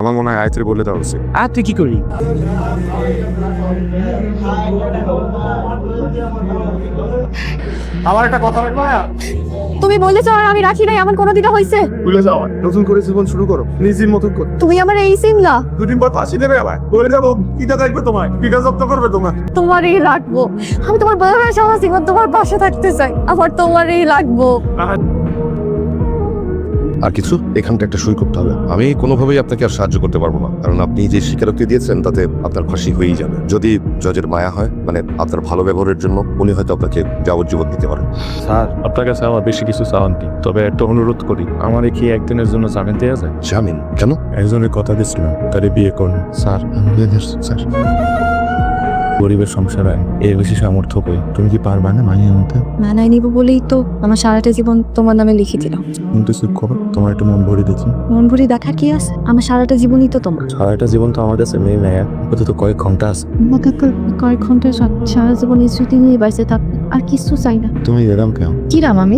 আমার মনে হয় আয়ত্রে বলে দেওয়া উচিত। আর তুই কি করি? আমার একটা কথা রাখবা। তুমি বলেছো আর আমি রাখি নাই, আমার কোনোদিনও হয়েছে? ভুলে যাও, নতুন করে জীবন শুরু করো, নিজের মতন করো। তুমি আমার এই চিনলা? দুদিন পর ফাঁসি দেবে আবার, বলে যাবো কিটা দেখবে তোমায়, কিটা জব্দ করবে তোমার। তোমারই লাগবো। আমি তোমার বয়স সারা জীবন তোমার পাশে থাকতে চাই, আবার তোমারই লাগবো। আর কিছু এখানটা একটা সই করতে হবে। আমি কোনোভাবেই আপনাকে আর সাহায্য করতে পারবো না, কারণ আপনি যে স্বীকারোক্তি দিয়েছেন তাতে আপনার ফাঁসি হয়েই যাবে। যদি জজের মায়া হয়, মানে আপনার ভালো ব্যবহারের জন্য, উনি হয়তো আপনাকে যাবজ্জীবন দিতে পারেন। স্যার, আপনার কাছে আমার বেশি কিছু চাওয়ান নেই, তবে একটা অনুরোধ করি, আমার কি একদিনের জন্য জামিন দেওয়া যায়? জামিন কেন? একজনের কথা দিচ্ছিলাম, তারে বিয়ে করুন। স্যার স্যার গরিবের সংসারে এর বেশি সামর্থ্য কই, তুমি কি পারবা না মানিয়ে নিতে? মানায় নিব বলেই তো আমার সারাটা জীবন তোমার নামে লিখে দিলাম। কিন্তু চুপ করো, তোমার একটু মন ভরে দিচ্ছি। মন ভরে দেখার কি আছে? আমার সারাটা জীবনই তো তোমার। সারাটা জীবন তো আমার কাছে মেয়ে নেয়, কত তো কয়েক ঘন্টা আছে। কয়েক ঘন্টা সারা জীবন এই স্মৃতি নিয়ে বাইসে থাকবে, আর কিছু চাই না। তুমি এরকম কেন? কিরাম আমি